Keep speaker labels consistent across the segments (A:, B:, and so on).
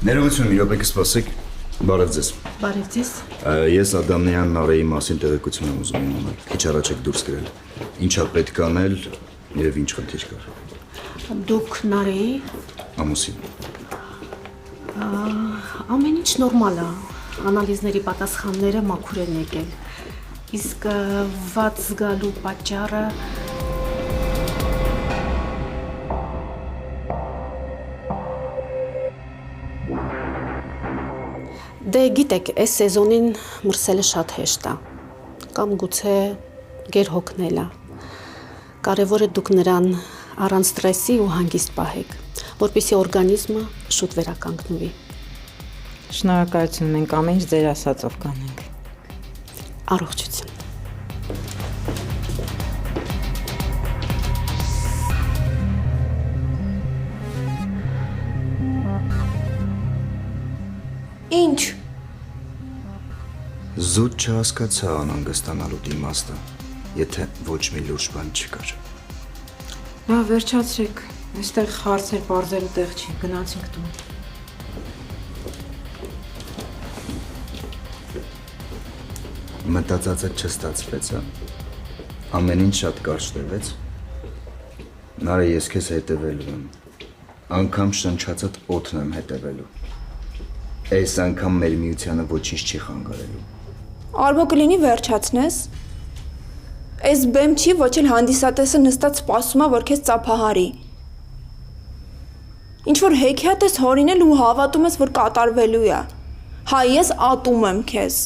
A: Ներողություն, մի րոպե կսպասեք։ Բարև ձեզ։
B: Բարև ձեզ։
A: Ես Ադամնյան Նարեի մասին տեղեկություն եմ ուզում իմանալ։ Քիչ առաջ եք դուրս գրել։ Ինչա պետք անել եւ ինչ խնդիր կար։
B: Դուք Նարեի
A: Ամուսին։
B: ամեն ինչ նորմալ է։ Անալիզների պատասխանները մաքուր են եկել։ Իսկ վատ զգալու պատճառը Դե գիտեք, այս սեզոնին մրսելը շատ հեշտ է, կամ գուցե գերհոգնել է։ Կարևորը դուք նրան առանց ստրեսի ու հանգիստ պահեք, որպեսզի օրգանիզմը շուտ վերականգնվի։
C: Շնորհակալություն, մենք ամեն ինչ ձեր ասածով կանենք։
B: Առողջություն։
D: Ինչ։
A: Զուտ չհասկացա անհանգստանալու իմաստը, եթե ոչ մի լուրջ բան չկար։
C: Լավ, վերջացրեք։ Այստեղ հարցեր բարձելու տեղ չի, գնացինք տուն։
A: Մտածածը չստացվեց, հա։ Ամեն ինչ շատ կարճ տևեց։ Նարե, ես քեզ հետևելու եմ։ Անգամ շնչածդ օդն եմ հետևելու։ Այս անգամ մեր միությանը ոչինչ չի խանգարելու։
D: Արմո կլինի վերջացնես։ Այս բեմ չի, ոչ էլ հանդիսատեսը նստած սպասում է, որ քեզ ծափահարի։ Ինչ որ հեքիաթ ես հորինել ու հավատում ես, որ կատարվելու է։ Հա, ես ատում եմ քեզ։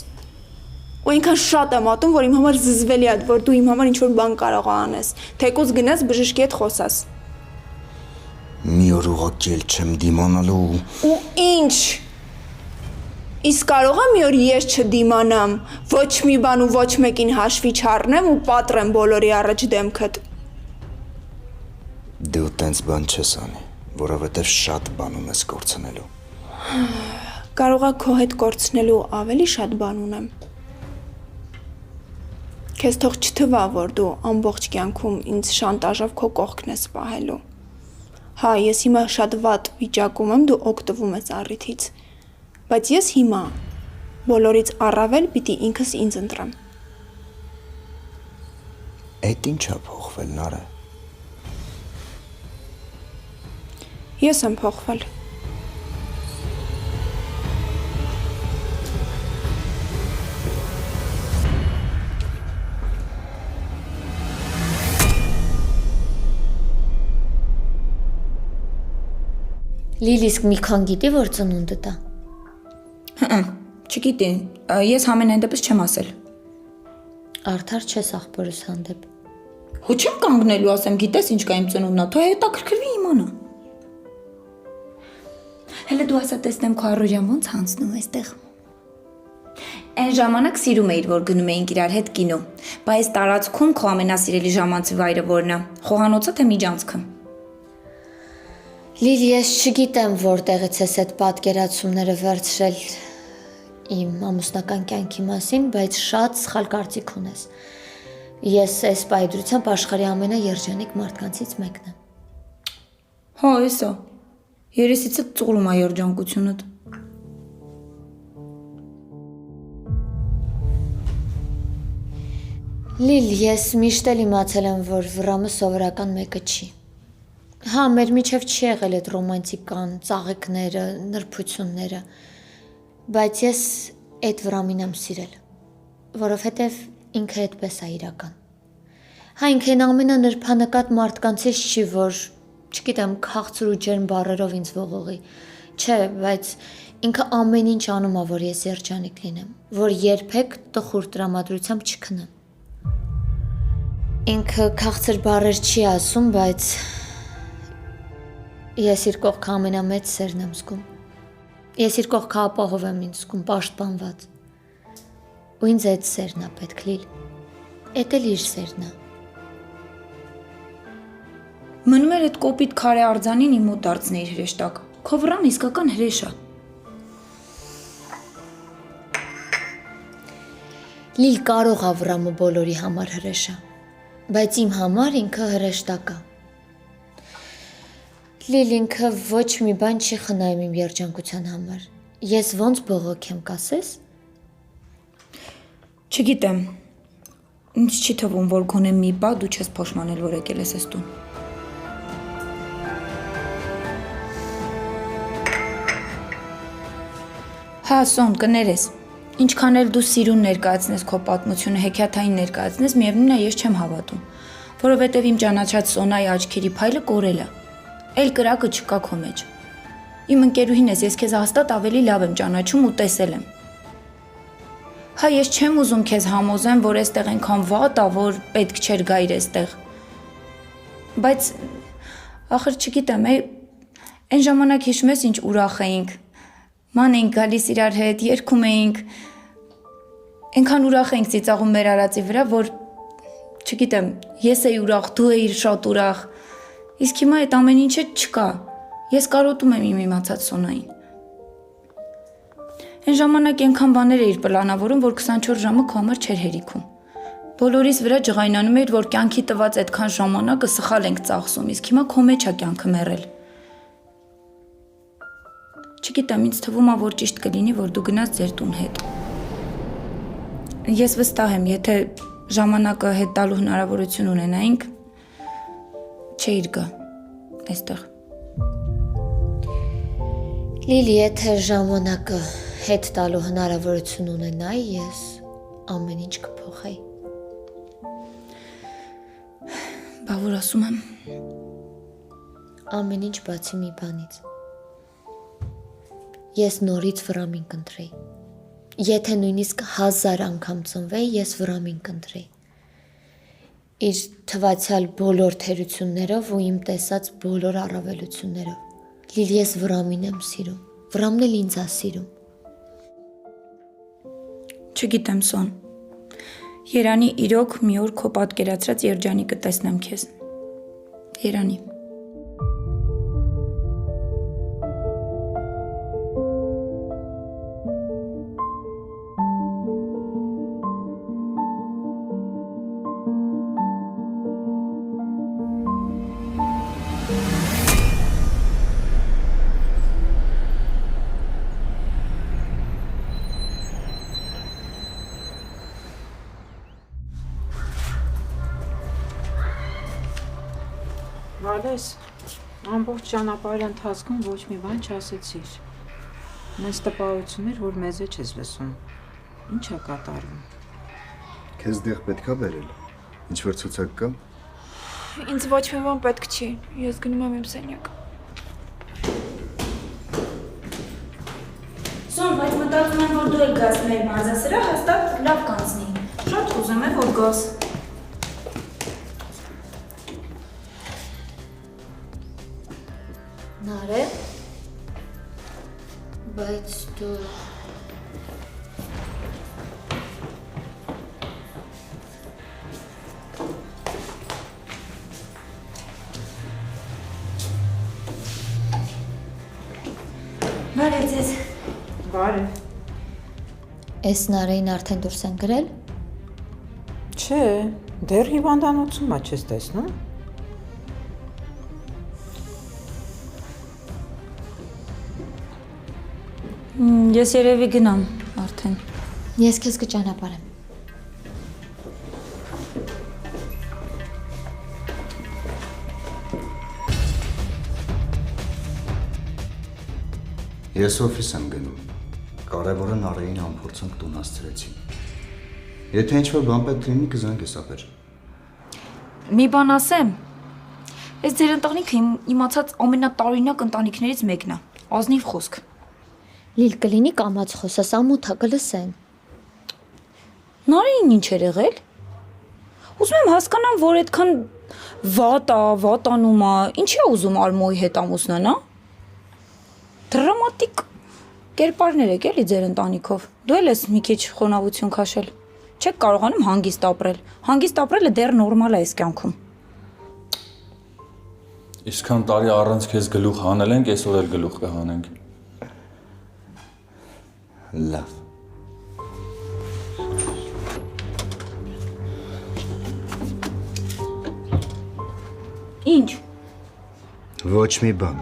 D: Ու ինքան շատ եմ ատում, որ իմ համար զզվելի է, որ դու իմ համար ինչ որ բան կարող անես։ Թեկուզ գնաս բժշկի հետ խոսաս։
A: Մի օր ուղղակի էլ չեմ դիմանալու։
D: Ու ինչ։ Իսկ կարող եմ մի օր ես չդիմանամ, ոչ մի բան ու ոչ մեկին հաշվի չառնեմ ու պատռեմ բոլորի առաջ դեմքդ։
A: Դու տենց բան չես անի, որովհետև շատ բան ունես կորցնելու։
D: Կարող է քո հետ կորցնելու ավելի շատ բան ունեմ։ Քեզ թող չթվա, որ դու ամբողջ կյանքում ինձ շանտաժով քո կողքն ես պահելու։ Հա, ես հիմա շատ վատ վիճակում եմ, դու օգտվում ես առիթից։ Բայց ես հիմա բոլորից առավել պիտի ինքս ինձ ընտրեմ։
A: Այդ ինչա փոխվել, Նարե։
D: Ես եմ փոխվել։
E: Լիլ, իսկ Միքան գիտի, որ ծնունդը տա։
F: Չգիտի, ես համենայն դեպս չեմ ասել։
E: Արդար չես աղբորս հանդեպ։
F: Ու չեմ կանգնելու ասեմ, գիտես ինչ կա իմ ծնունդնա, թող հետաքրքրվի իմանա։ Հələ դու ասա տեսնեմ քո առօրյան ոնց հանցնում այստեղ։ Այն ժամանակ սիրում էիր, որ գնում էինք իրար հետ կինո, բայց տարածքում քո ամենասիրելի ժամանցի վայրը որն է, խոհանոցը թե միջանցքը։
E: Լիլ, ես չգիտեմ որտեղից ես այդ պատկերացումները վերցրել իմ ամուսնական կյանքի մասին, բայց շատ սխալ կարծիք ունես։ Ես այս պայծրությամբ աշխարհի ամենաերջանիկ մարդկանցից մեկն եմ։
F: Հա, էսա։ Երեսիցդ ծուռում է երջանկությունդ։
E: Լիլ, ես միշտ էլ իմացել եմ, որ վրամը սովորական մեկը չի։ Հա, մեր միջև չի եղել այդ ռոմանտիկան, ծաղիկները, նրբությունները, բայց ես այդ վրամին եմ սիրել, որովհետև ինքը այդպես է իրական։ Հա, ինքը այն ամենանրբանկատ մարդկանցից չի, որ, չգիտեմ, քաղցր ու ջերմ բառերով ինձ ողողի, չէ, բայց ինքը ամեն ինչ անում է, որ ես երջանիկ լինեմ, որ երբեք տխուր տրամադրությամբ չքնեմ։ Ինքը քաղցր բառեր չի ասում, բայց ես իր կողքը ամենամեծ սերն եմ զգում։ Ես իր կողքը ապահով եմ ինձ զգում, պաշտպանված։ Ու ինձ այդ սերն է պետք, Լիլ։ Էդ էլ իր սերն է։
F: Մնում էր այդ կոպիտ քարե արձանին իմ մոտ դարձնեիր հրեշտակ։ Քո վրան իսկական հրեշ է։
E: Լիլ, կարող է վրամը բոլորի համար հրեշ է, բայց իմ համար ինքը հրեշտակ է։ Լիլինքը ոչ մի բան չի խնայում իմ երջանկության համար։ Ես ոնց բողոքեմ, կասես։
F: Չգիտեմ։ Ինձ չի թվում, որ գոնե մի բա դու չես փոշմանել, որ եկել ես այս տուն։ Հա, Սոն, կներես։ Ինչքան էլ դու սիրուն ներկայացնես քո պատմությունը, հեքիաթային ներկայացնես, միևնույն է, ես չեմ հավատում, որովհետև իմ ճանաչած Սոնայի աչքերի փայլը կորել է։ Էլ կրակը չկա քո մեջ։ Իմ ընկերուհին ես, ես քեզ հաստատ ավելի լավ եմ ճանաչում ու տեսել եմ։ Հա, ես չեմ ուզում քեզ համոզեմ, որ այստեղ այնքան վատ է, որ պետք չէր գայր այստեղ։ Բայց ախր չգիտեմ, այն ժամանակ հիշում ես ինչ ուրախ էինք։ Ման էինք գալիս իրար հետ, երգում էինք։ Այնքան ուրախ էինք ծիծաղում մեր արածի վրա, որ չգիտեմ, ես էի ուրախ, դու էիր շատ ուրախ։ Իսկ հիմա այդ ամեն ինչը չկա։ Ես կարոտում եմ իմ իմացած Սոնային։ Այն ժամանակ այնքան բաներ էիր պլանավորում, որ 24 ժամը քո համար չէր հերիքում։ Բոլորիս վրա ջղայնանում էիր, որ կյանքի տված այդքան ժամանակը սխալ ենք ծախսում, իսկ հիմա քո մեջ է կյանքը մեռել։ Չգիտեմ, ինձ թվում է, որ ճիշտ կլինի, որ դու գնաս ձեր տուն հետ։ Ես վստահ եմ, եթե ժամանակը հետ տալու հնարավորություն ունենայինք, չէիր գա այստեղ։
E: Լիլի, եթե ժամանակը հետ տալու հնարավորություն ունենայի, ես ամեն ինչ կփոխեի։
F: Բա որ ասում եմ։
E: Ամեն ինչ բացի մի բանից։ Ես նորից վրամին կընտրեի։ Եթե նույնիսկ 1000 անգամ ծնվեի, ես վրամին կընտրեի։ Իր թվացյալ բոլոր թերություններով ու իմ տեսած բոլոր առավելություններով։ Լիլի, ես վրամին եմ սիրում։ Վրամն էլ ինձ է սիրում։
F: Չգիտեմ, Սոն։ Երանի իրոք մի օր քո պատկերացրած երջանիկը տեսնեմ քեզ։ Երանի։
C: Վալես, ամբողջ ճանապարհի ընթացքում ոչ մի բան չասեցիր։ Մեզ տպավորություն էր, որ մեզ չես լսում։ Ինչ է կատարվում։
A: Քեզ դեղ պետքա բերել։ Ինչ որ ցուցակ կա։
D: Ինձ ոչ մի բան պետք չի։ Ես գնում եմ իմ սենյակ։
F: Սոն, բայց մտածում եմ, որ դու էլ գաս մեր մարզասրահ, հաստատ լավ կանցնի։ Շատ ուզում եմ, որ գաս։
E: Նարե, բայց դու
F: Բարև ձեզ։
C: Բարև։
E: Էս Նարեին արդեն դուրս են գրել։
C: Չէ, դեռ հիվանդանոցում չես տեսնում։
F: Ես երևի գնամ արդեն։
E: Ես քեզ կճանապարհեմ։
A: Ես օֆիս եմ գնում։ Կարևորը Նարեին անփորձանք տուն հասցրեցին։ Եթե ինչ-որ բան պետք լինի, կզանգես ապեր։
F: Մի բան ասեմ։ Այս ձեր ընտանիքը իմացած ամենատարօրինակ ընտանիքներից մեկն է։ Ազնիվ խոսք։
E: Լիլ կլինի կամաց խոսես, ամոթա կլսեն։
F: Նարին ինչ էր եղել։ Ուզում եմ հասկանամ, որ այդքան վատանում է, ինչի է ուզում Արմոյի հետ ամուսնանա։ Դրամատիկ կերպարներ եք էլի ձեր ընտանիքով։ Դու էլ ես մի քիչ խոնավություն քաշել։ Չեք կարողանում հանգիստ ապրել։ Հանգիստ ապրելը դեռ նորմալ է այս կյանքում։
G: Իսկան տարի առանց քեզ գլուխ հանել ենք, այսօր էլ գլուխ կհանենք։
A: Լավ։
F: Ինչ։
A: Ոչ մի բան։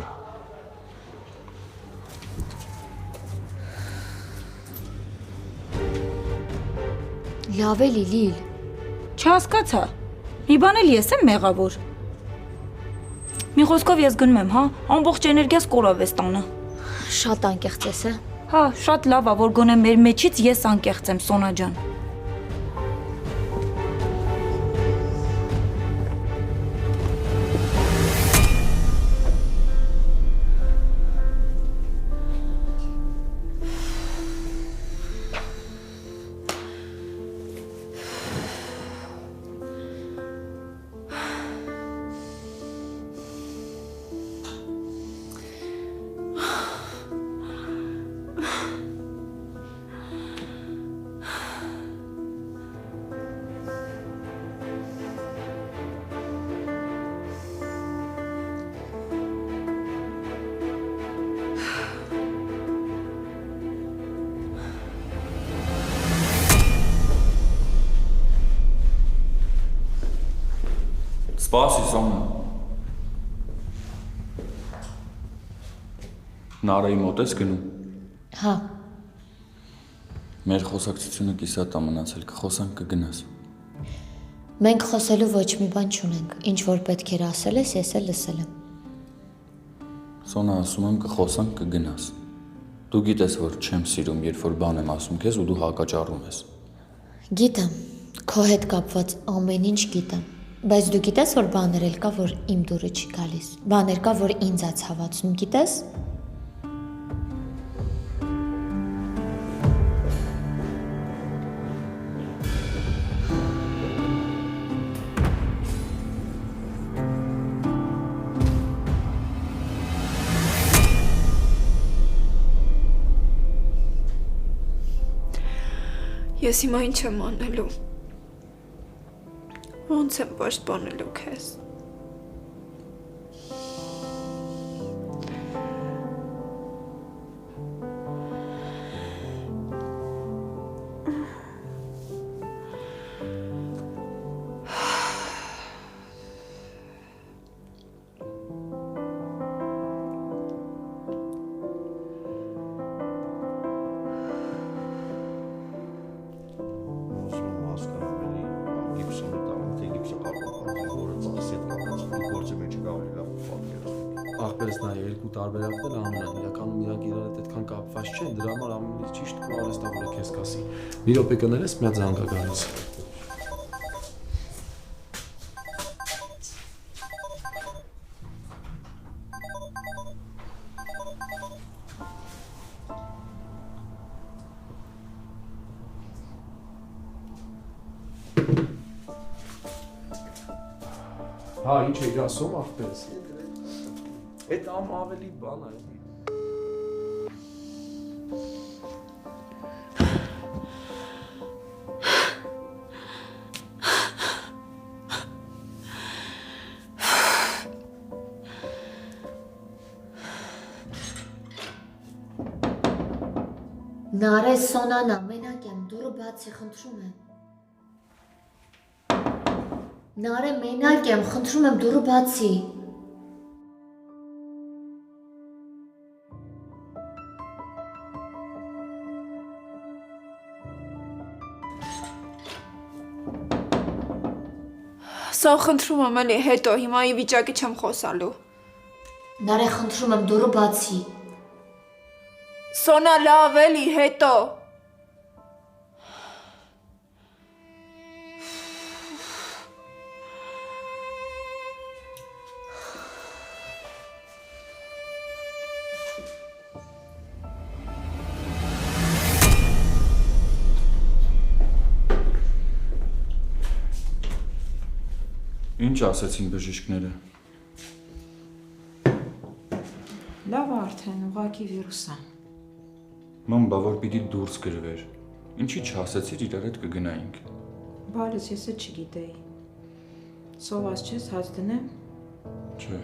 E: Լավ է Լիլիլ։
F: Չհասկացա։ Մի բան էլ ես եմ մեղավոր։ Մի խոսքով ես գնում եմ, հա, ամբողջ էներգիաս կորավ էս տանը։
E: Շատ անկեղծ ես, է։
F: Հա, շատ լավ է, որ գոնե մեր մեջից ես անկեղծ եմ, Սոնա ջան։
G: Սպասի Սոնա։ Նարայի մոտ ես գնում։
E: Հա,
G: Մեր խոսակցությունը կիսատ է մնացել, կխոսանք կգնաս։
E: մենք խոսելու ոչ մի բան չունենք։ Ինչ որ պետք էր ասել ես, ես էլ լսել եմ։
G: Սոնա, ասում եմ կխոսանք կգնաս։ Դու գիտես, որ չեմ սիրում, երբ որ բան եմ ասում քեզ ու դու հակաճառում ես։
E: Գիտեմ, քո հետ կապված ամեն ինչ գիտեմ, բայց դու գիտես, որ բաներ էլ կա, որ իմ դուրը չի գալիս։ Բաներ կա, որ ինձ է ցավացնում, գիտես։
D: Ես հիմա ինչ եմ անելու։ Ոնց եմ պաշտպանելու քեզ։
H: Ախպերս նա երկու տարբերակներ անում են, իրականում իրանք իրար հետ այդքան կապված չեն, դրա համար ամենից ճիշտ քո արհեստավորը քեզ կասի։ Մի րոպե կներես, մի հատ զանգ ա գալիս։ Հա, ինչ է իր ասում ախպերս։ Այդ ավելի բան է։
E: Նարե Սոնանա, մենակ եմ, դուրը բացի, խնդրում եմ։ Նարե, մենակ եմ, խնդրում եմ, դուրը բացի։
D: Սա խնդրում եմ էլի հետո, հիմա ի վիճակի չեմ խոսալու։
E: Նարե, խնդրում եմ, դուրը բացի։
D: Սոնա լավ էլի հետո։
G: Ինչ ասեցին բժիշկները։
C: Լավ է արդեն, ուղղակի վիրուս է։
G: Ման բա որ պիտի դուրս գրվեր։ Ինչի չասեցիր իրար հետ կգնայինք։
C: Բալես ես էլ չգիտեի։ Սոված չես, հաց դնեմ։
G: Չէ։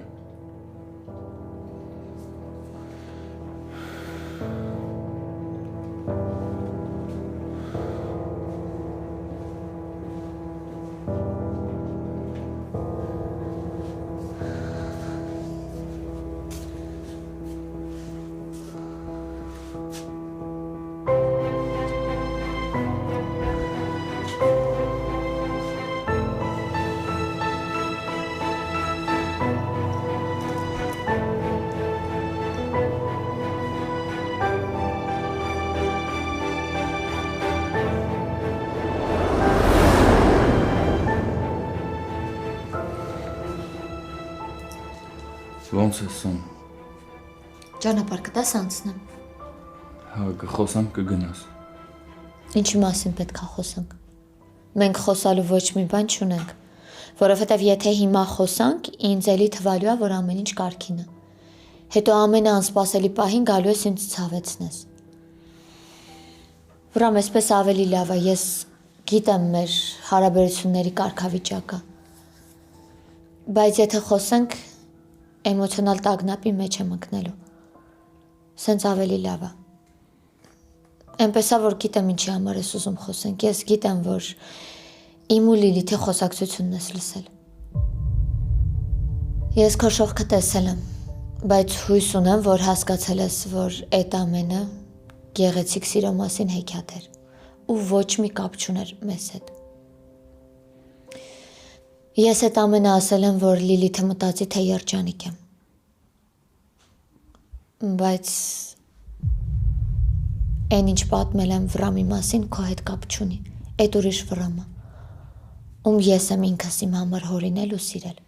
G: Ոնց ես սոն։
E: Ճանապարհ կտաս անցնեմ։
G: Հա, կխոսանք կգնաս։
E: Ինչի մասին պետք է խոսանք։ Մենք խոսալու ոչ մի բան չունենք, որովհետև եթե հիմա խոսանք, ինձ էլի թվալու է, որ ամեն ինչ կարգին է։ Հետո ամենաանսպասելի պահին գալու ես ինձ ցավեցնես։ Վրամ, այսպես ավելի լավ է, ես գիտեմ մեր հարաբերությունների կարգավիճակը։ Բայց եթե խոսենք, էմոցիոնալ տագնապի մեջ եմ ընկնելու։ Սենց ավելի լավ է։ Էնպես է, որ գիտեմ ինչի համար ես ուզում խոսենք, ես գիտեմ, որ իմ ու Լիլիթի խոսակցությունն ես լսել։ Ես քո շողքը տեսել եմ, բայց հույս ունեմ, որ հասկացել ես, որ այդ ամենը գեղեցիկ սիրո մասին հեքիաթ էր ու ոչ մի կապ չուներ մեզ հետ։ Ես այդ ամենը ասել եմ, որ Լիլիթը մտածի, թե երջանիկ եմ։ Բայց այն ինչ պատմել եմ Վրամի մասին քո հետ կապ չունի, այդ ուրիշ Վրամը, ում ես եմ ինքս իմ համար հորինել ու սիրել։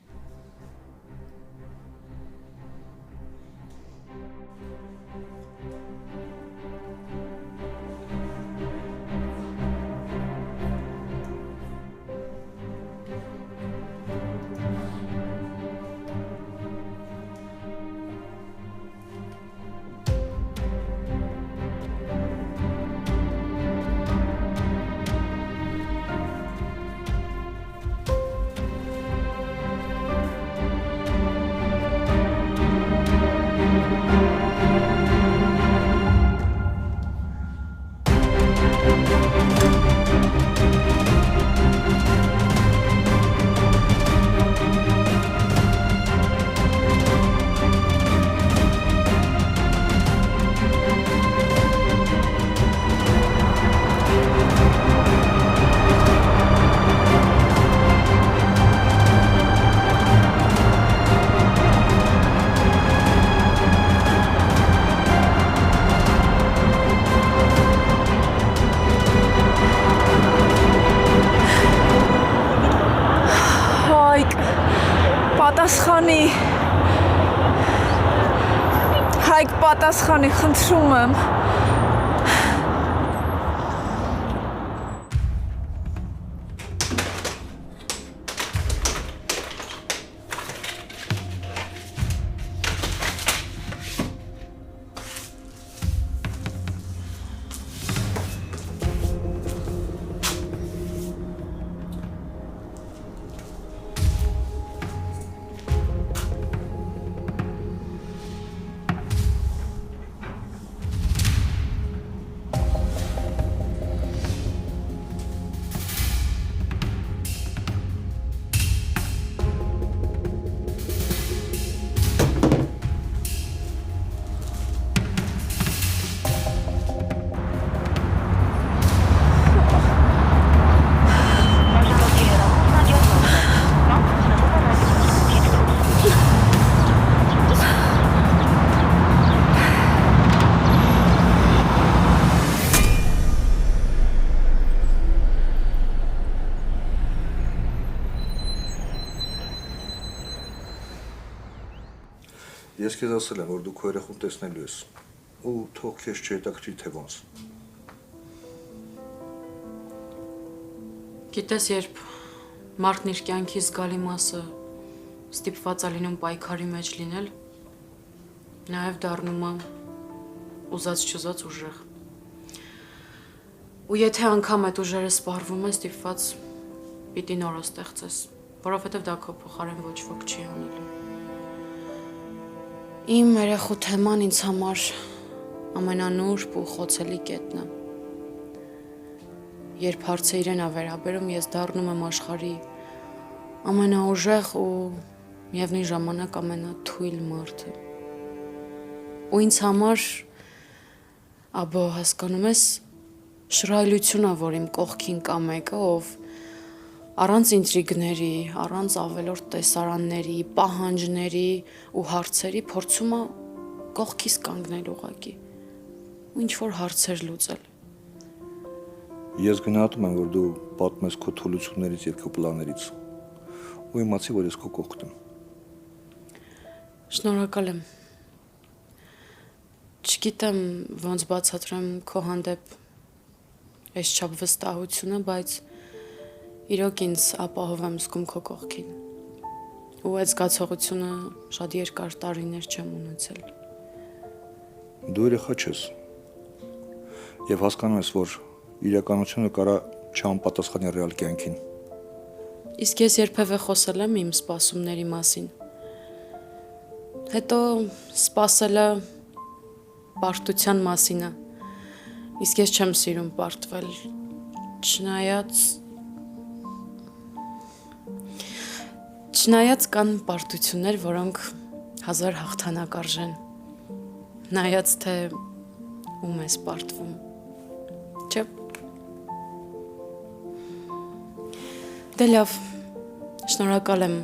D: Հայկ պատասխանի, խնդրում եմ։
I: Ես քեզ ասել եմ, որ դու քո երեխուն տեսնելու ես, ու թող քեզ չհետաքրքրի թե ոնց։
J: Գիտես, երբ մարդն իր կյանքի զգալի մասը ստիպված է լինում պայքարի մեջ լինել, նաև դառնում է ուզած-չուզած ուժեղ։ Ու եթե անգամ այդ ուժերը սպառվում են, ստիպված պիտի նորը ստեղծես, որովհետև դա քո փոխարեն ոչ ոք չի անելու։ Իմ երեխու թեման ինձ համար ամենանուրբ ու խոցելի կետն է։ Երբ հարցը իրեն է վերաբերում, ես դառնում եմ աշխարհի ամենաուժեղ ու միևնույն ժամանակ ամենաթույլ մարդը։ Ու ինձ համար, աբո հասկանում ես, շռայլություն է, որ իմ կողքին կա մեկը, ով առանց ինտրիգների, առանց ավելորդ տեսարանների, պահանջների ու հարցերի փորձում է կողքից կանգնել ուղղակի ու ինչ-որ հարցեր լուծել։
I: Ես գնահատում եմ, որ դու պատմես քո թուլություններից եւ քո պլաններից ու իմացի, որ ես քո կողքն եմ։
J: Շնորհակալ եմ։ Չգիտեմ ոնց բացատրեմ քո հանդեպ այս չափ վստահությունը, բայց իրոք ինձ ապահով եմ զգում քո կողքին։ Ու այդ զգացողությունը շատ երկար տարիներ չեմ ունեցել։
I: Դու երեխա չես։ Եվ հասկանում ես, որ իրականությունը կարա չանպատասխանի ռեալ կյանքին։
J: Իսկ ես երբևէ խոսել եմ իմ սպասումների մասին։ Հետո սպասելը պարտության մասին է։ Իսկ ես չեմ սիրում պարտվել, չնայած կան պարտություններ, որոնք հազար հաղթանակ արժեն, նայած թե ում ես պարտվում, չէ։ Դե լավ, շնորհակալ եմ,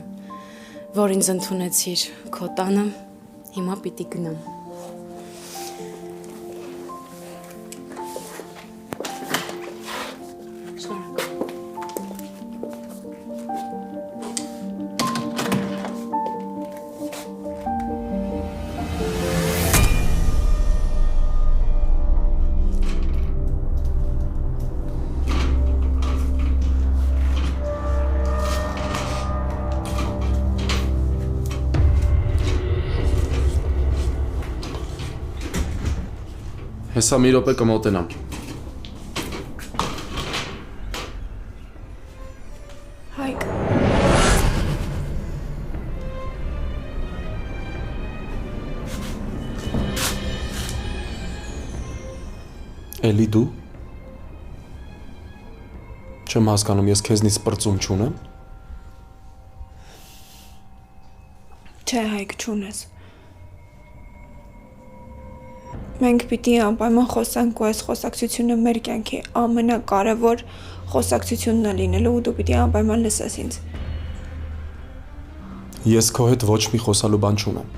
J: որ ինձ ընդունեցիր քո տանը, հիմա պիտի գնամ։
H: Հեսա մի րոպե կմոտենամ։
D: Հայկ,
H: Էլի դու։ Չեմ հասկանում, ես քեզնից պրծում չունեմ։
D: չէ Հայկ չունես։ Մենք պիտի անպայման խոսանք ու այս խոսակցությունը մեր կյանքի ամենակարևոր խոսակցությունն է լինելու ու դու պիտի անպայման լսես ինձ։
H: Ես քո հետ ոչ մի խոսալու բան չունեմ։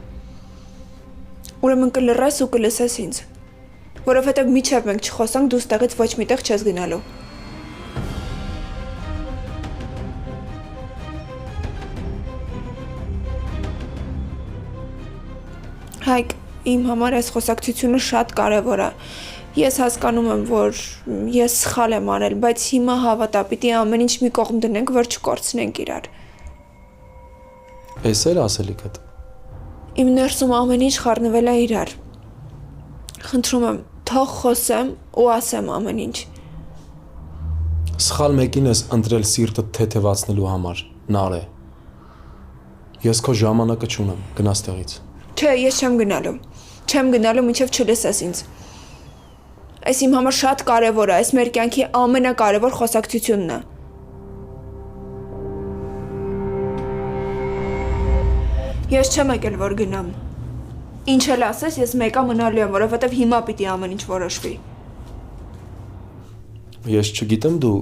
D: Ուրեմն կլռես ու կլսես ինձ։ Որովհետև միջև մենք չխոսանք, դու ստեղից ոչ միտեղ չես գնալու։ Հայկ, իմ համար այս խոսակցությունը շատ կարևոր է։ Ես հասկանում եմ, որ ես սխալ եմ արել, բայց հիմա հավատա, պիտի ամեն ինչ մի կողմ դնենք, որ չկորցնենք իրար։
H: Էս էլ ասելիքդ։
D: Իմ ներսում ամեն ինչ խառնվել է իրար։ Խնդրում եմ, թող խոսեմ ու ասեմ ամեն ինչ։
H: Սխալ մեկին ես ընտրել սիրտը թեթևացնելու համար, Նարե։ Ես քո ժամանակը չունեմ, գնա ստեղից։
D: Չէ, ես չեմ գնալու։ Չեմ գնալու, մինչև չլսես ինձ։ Այս իմ համար շատ կարևոր է, այս մեր կյանքի ամենակարևոր խոսակցությունն է։ Ես չեմ եկել, որ գնամ։ Ինչ էլ ասես, ես մեկա մնալու եմ, որովհետև հիմա պիտի ամեն ինչ որոշվի։
H: Ես չգիտեմ դու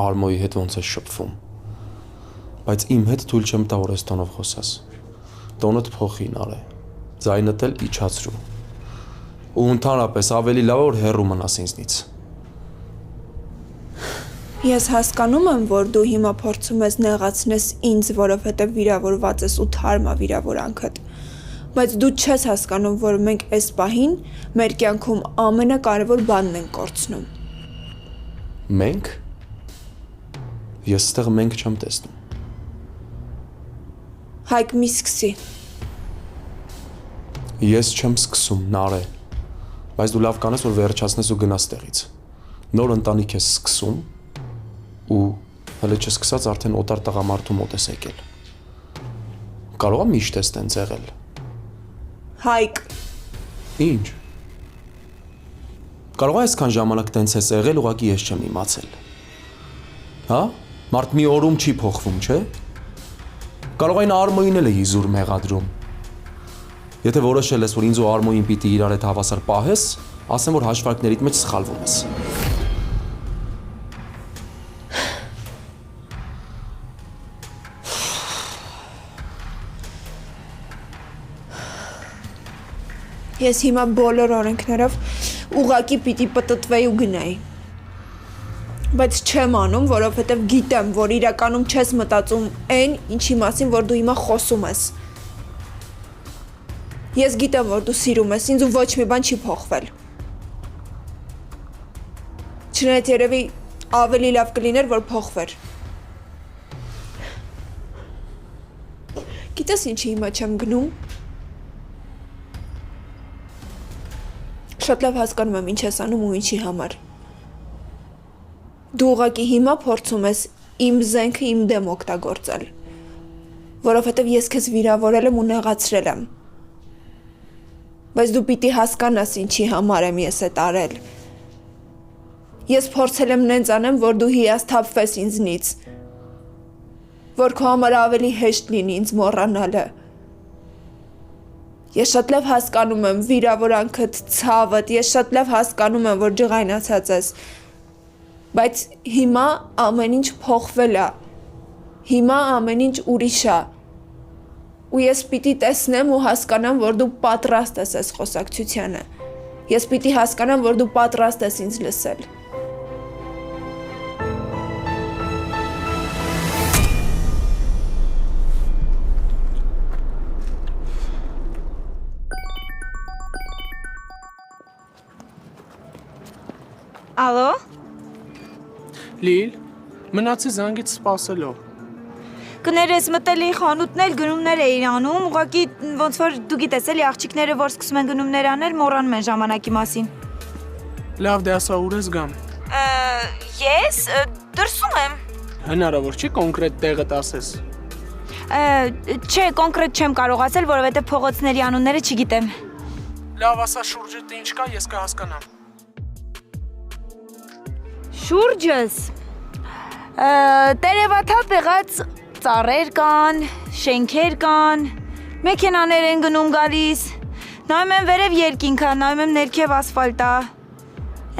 H: Արմոյի հետ ոնց ես շփվում, բայց իմ հետ թույլ չեմ տա որ այս տոնով խոսաս։ Տոնդ փոխի Նարե, ձայնդ էլ իջացրու։ Ու ընդհանրապես ավելի լավ է որ հեռու մնաս ինձնից։
D: Ես հասկանում եմ, որ դու հիմա փորձում ես նեղացնես ինձ, որովհետև վիրավորված ես ու թարմ է վիրավորանքդ։ Բայց դու չես հասկանում, որ մենք այս պահին մեր կյանքում ամենակարևոր բանն ենք կորցնում։
H: Մենք։ Ես ստեղ մենք չեմ տեսնում։
D: Հայկ մի սկսի։
H: Ես չեմ սկսում, Նարե, բայց դու լավ կանես, որ վերջացնես ու գնաս տեղից։ Նոր ընտանիք ես սկսում ու հələ չսկսած արդեն օտար տղամարդու մոտ ես եկել։ Կարող է միշտ ես տենց եղել։
D: Հայկ։
H: Ինչ։ Կարող է այսքան ժամանակ տենց ես եղել, ուղղակի ես չեմ իմացել։ Հա? Մարդ մի օրում չի փոխվում, չէ՞։ Կարող է այն Արմոյին էլ է իզուր մեղադրում։ Եթե որոշել ես, որ ինձ ու Արմոյին պիտի իրար հետ հավասար պահես, ասեմ, որ հաշվարկներիդ մեջ սխալվում ես։
D: Ես հիմա բոլոր օրենքներով ուղակի պիտի պտտվեի ու գնայի։ Բայց չեմ անում, որովհետև գիտեմ, որ իրականում չես մտածում այն, ինչի մասին, որ դու հիմա խոսում ես։ Ես գիտեմ, որ դու սիրում ես ինձ ու ոչ մի բան չի փոխվել։ Չնայած երևի ավելի լավ կլիներ, որ փոխվեր։ Գիտես ինչի հիմա չեմ գնում։ Շատ լավ հասկանում եմ ինչ ես անում ու ինչի համար։ Դու ուղղակի հիմա փորձում ես իմ զենքը իմ դեմ օգտագործել, որովհետև ես քեզ վիրավորել եմ ու նեղացրել եմ։ Բայց դու պիտի հասկանաս ինչի համար եմ ես այդ արել։ Ես փորձել եմ նենց անեմ, որ դու հիասթափվես ինձնից, որ քո համար ավելի հեշտ լինի ինձ մոռանալը։ Ես շատ լավ հասկանում եմ վիրավորանքդ, ցավդ, ես շատ լավ հասկանում եմ, որ ջղայնացած ես, բայց հիմա ամեն ինչ փոխվել է, հիմա ամեն ինչ ուրիշ է, ու ես պիտի տեսնեմ ու հասկանամ, որ դու պատրաստ ես այս խոսակցությանը, ես պիտի հասկանամ, որ դու պատրաստ ես ինձ լսել։
F: Ալո։
K: Լիլ, մնացի զանգից սպասելով։
F: Կներես մտելի խանութն էլ գնումներ էին անում, ուղղակի ոնց որ դու գիտես էլի աղջիկները, որ սկսում են գնումներ անել, մոռանում են ժամանակի մասին։
K: Լավ, դե ասա ուր ես գամ։
F: Ես դրսում եմ։
K: Հնարավոր չի կոնկրետ տեղը ասես։
F: Չէ, կոնկրետ չեմ կարող ասել, որովհետև փողոցների անունները չգիտեմ։
K: Լավ, ասա շուրջդ ինչ կա, ես կհասկանամ։
F: Շուրջս տերևաթափ եղած ծառեր կան, շենքեր կան, մեքենաներ են գնում գալիս, նայում եմ վերև երկինքա, նայում եմ ներքև ասֆալտա,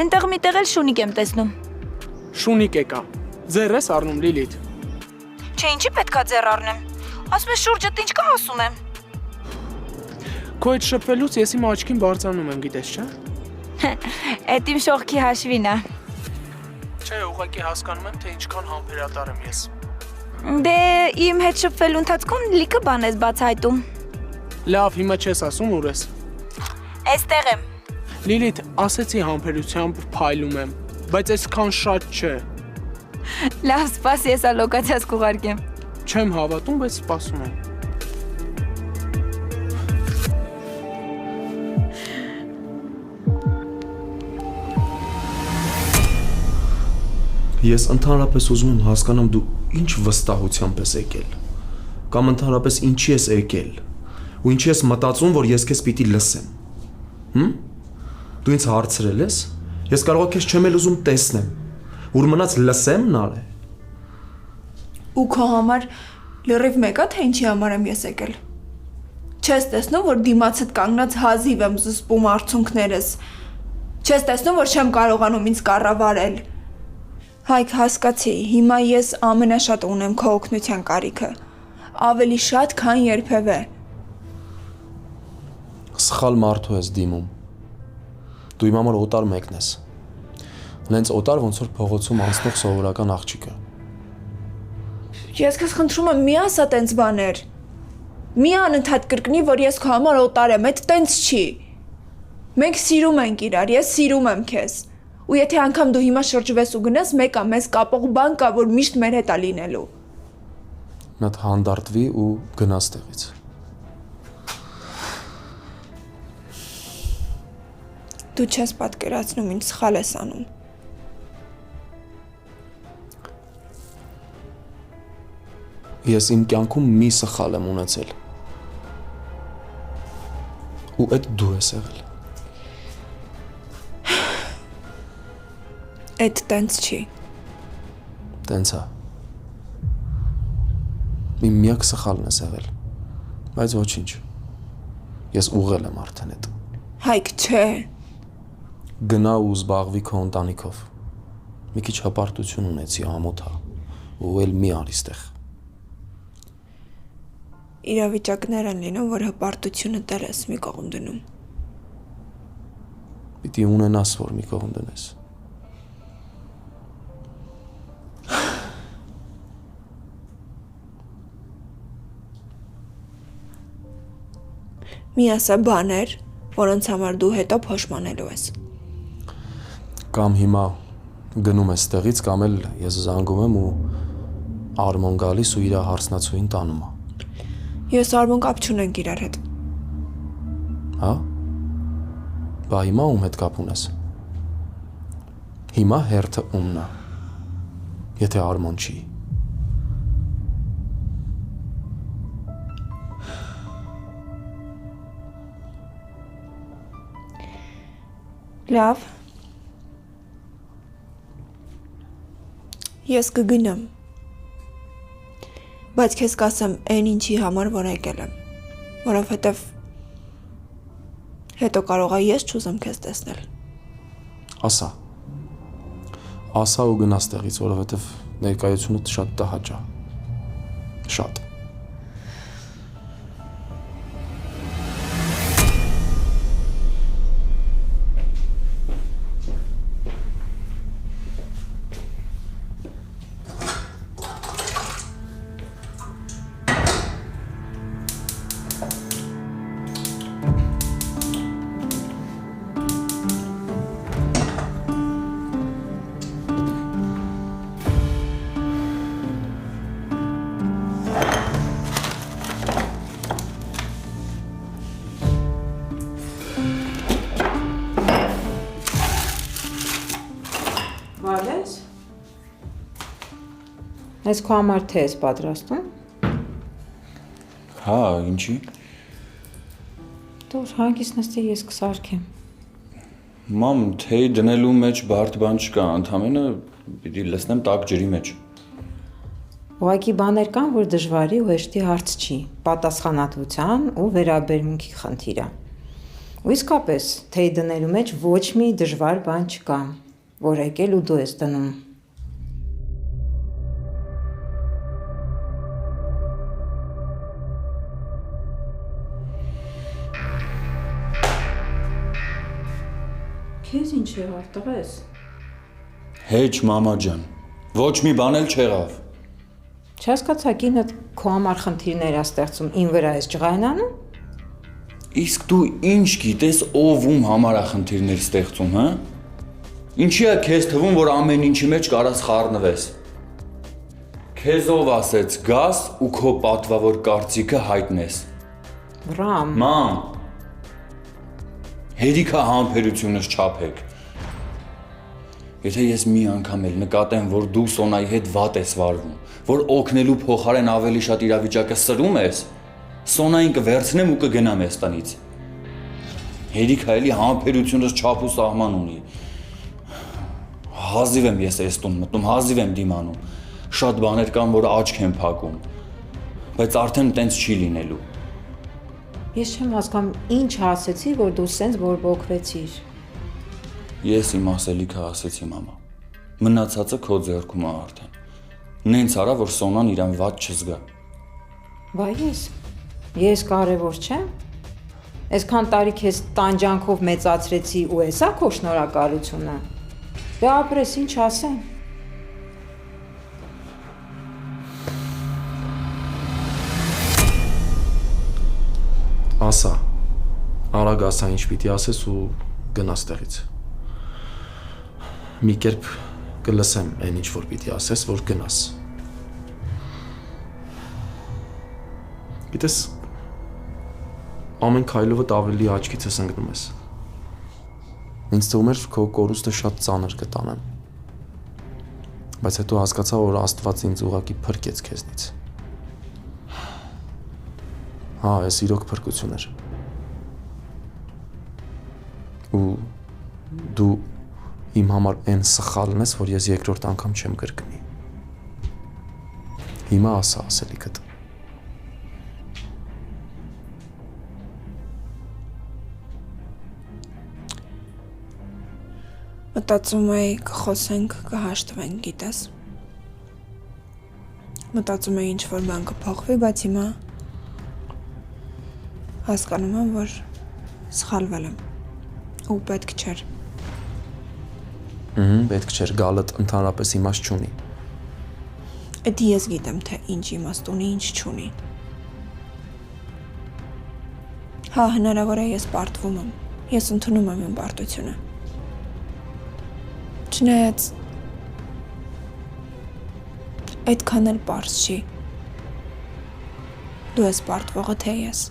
F: այնտեղ միտեղ էլ շունիկ եմ տեսնում։
K: Շունիկ եկա, ձեր ես առնում Լիլիթ։
F: Չէ, ինչի պետքա ձեռ առնեմ, ասում ես շուրջդ ինչ կա ասում եմ։
K: Քո այդ շփվելուց ես իմ աչքին բարձանում եմ, գիտես չէ։
F: Էդ իմ շողքի հաշվին է։
K: Չէ, ուղղակի հասկանում եմ, թե ինչքան համբերատար եմ ես։
F: Դե իմ հետ շփվելու ընթացքում լիքը բան ես բացահայտում։
K: Լավ, հիմա չես ասում ուր ես։
F: Էստեղ եմ։
K: Լիլիթ, ասեցի համբերությամբ փայլում եմ, բայց այսքան շատ չէ։
F: Լավ, սպաս, ես ալոկացիաս կուղարկեմ։
K: Չեմ հավատում, բայց սպասում եմ։
H: Ես ընդհանրապես ուզում եմ հասկանամ դու ինչ վստահությամբ ես եկել, կամ ընդհանրապես ինչի ես եկել, ու ինչի ես մտածում, որ ես քեզ պիտի լսեմ։ Դու ինձ հարցրել ես, ես կարող եմ քեզ չեմ էլ ուզում տեսնեմ, ուր մնաց լսեմն ալ է։
D: Ու քո համար լրիվ մեկ է, թե ինչի համար եմ ես եկել։ Չես տեսնում, որ դիմացդ կանգնած հազիվ եմ զսպում արցունքներս։ Չես տեսնում, որ չեմ կարողանում ինձ կառավարել։ Հայք, հասկացի, հիմա ես ամենաշատ ունեմ քո օգնության կարիքը, ավելի շատ, քան երբևէ։
H: Սխալ մարդու ես դիմում։ Դու իմ համար օտար մեկն ես։ Նենց օտար, ոնց որ փողոցում անցնող սովորական աղջիկը։
D: Ես քեզ խնդրում եմ, մի ասա տենց բաներ։ Մի անընդհատ կրկնի, որ ես քո համար օտար եմ, այդ տենց չի։ Մենք սիրում ենք իրար, ես սիրում եմ քեզ։ Ու եթե անգամ դու հիմա շրջվես ու գնաս, մեկը մեզ կապող բան կա, որ միշտ մեր հետ է լինելու։
H: Նա հանդարտվի ու գնաս տեղից։
D: Դու չես պատկերացնում, ինչ սխալ ես անում։
H: Ես իմ կյանքում մի սխալ եմ ունեցել։ Ու այդ դու ես եղել։
D: Այդ տենց չի։
H: Տենց է։ Իմ միակ սխալն ես եղել։ Բայց ոչինչ։ Ես ուղղել եմ արդեն այդ։
D: Հայք, չէ։
H: Գնա ու զբաղվի քո ընտանիքով։ Մի քիչ հպարտություն ունեցի, ամոթա։ Ու էլ մի արի ստեղ։
D: Իրավիճակներ են լինում, որ հպարտությունը դեռ ես մի կողմ դնում։
H: Պիտի ունենաս, որ մի կողմ դնես։
D: Մի ասա բաներ, որոնց համար դու հետո փոշմանելու ես։
H: Կամ հիմա գնում ես տեղից, կամ էլ ես զանգում եմ ու Արմոն գալիս ու իր հարցնացուին տանում է։
D: Ես Արմոն կապ չունենք իրար հետ։
H: Հա։ Բա հիմա ում հետ կապ ունես։ Հիմա հերթը ումն է։ Եթե Արմոն չի։
D: Լավ։ Ես կգնամ։ Բայց քեզ կասեմ այն ինչի համար որ եկել եմ, որովհետև հետո կարող է ես չուզեմ քեզ տեսնել։
H: Ասա։ Ասա ու գնաս տեղից, որովհետև ներկայությունդ շատ տհաճ է։ Շատ։
C: Վալես։ Այս քո համար թե ես պատրաստում։
G: Հա, ինչի։
C: Դու հանգիստ նստի ես կսարքեմ։
G: Մամ, թեյ դնելու մեջ բարդ բան չկա, ընդամենը պիտի լցնեմ տաք ջրի մեջ։
C: Ուղղակի բաներ կան, որ դժվարի ու հեշտի հարց չի, պատասխանատվության ու վերաբերմունքի խնդիր է։ Ու իսկապես, թեյ դնելու մեջ ոչ մի դժվար բան չկա, որ եկել ու դու ես դնում։ Քեզ ինչ եղավ, տղես։
G: Հեչ, մամա ջան։ Ոչ մի բան էլ չեղավ։
C: Չհասկացա կինդ քո համար խնդիրներ է ստեղծում, ին վրա ես ջղայնանում։
G: Իսկ դու ինչ գիտես, ով ում համար է խնդիրներ ստեղծում, հա։ Ինչի է քեզ թվում, որ ամեն ինչի մեջ կարաս խառնվես։ Քեզ ով ասեց գաս ու քո պատվավոր կարծիքը հայտնես։
C: Վրամ։
G: Մամ։ Հերիքա համբերությունս չափեք։ Եթե ես մի անգամ էլ նկատեմ, որ դու Սոնայի հետ վատ ես վարվում, որ օգնելու փոխարեն ավելի շատ իրավիճակը սրում ես, Սոնային կվերցնեմ ու կգնամ ես տնից։ Հերիքա էլի համբերությունս չափ ու սահման ունի։ Հազիվ եմ ես այս տուն մտնում, հազիվ եմ դիմանում։ Շատ բաներ կան, որ աչք եմ փակում, բայց արդեն տենց չի լինելու։
C: Ես չեմ հասկանում ինչ ասեցի, որ դու սենց բորբոքվեցիր։
G: Ես իմ ասելիքը ասեցի, մամա։ Մնացածը քո ձեռքում է արդեն։ Նենց արա, որ Սոնան իրան վատ չզգա։
C: Բա ես կարևոր չեմ։ Այսքան տարի քեզ տանջանքով մեծացրեցի ու էսա քո շնորհակալությունը։ Դե ապրես, ինչ ասեմ։
H: Ասա։ Արագ ասա ինչ պիտի ասես ու գնաս տեղից։ Մի կերպ կլսեմ այն ինչ որ պիտի ասես, որ գնաս։ Գիտես, ամեն քայլովդ ավելի աչքից ես ընկնում ես։ Ինձ թվում էր քո կորուստը շատ ծանր կտանեմ։ Բայց հետո հասկացա, որ Աստված ինձ ուղղակի փրկեց քեզնից։ Հա, ես իրոք փրկություն էր։ Ու դու իմ համար այն սխալն ես, որ ես երկրորդ անգամ չեմ կրկնի։ Հիմա ասա ասելիքդ։
D: Մտածում էի կխոսենք, կհաշտվենք, գիտես։ Մտածում էի ինչ որ բան կփոխվի, բայց հիմա հասկանում եմ, որ սխալվել եմ ու պետք չէր։
H: Պետք չէր, գալդ ընդհանրապես իմաստ չունի։
D: Էդի ես գիտեմ, թե ինչ իմաստ ունի, ինչ չունի։ Հա, հնարավոր է ես պարտվում եմ։ Ես ընդունում եմ իմ պարտությունը։ Չնայած այդքան էլ պարզ չի։ Դու ես պարտվողը, թե ես։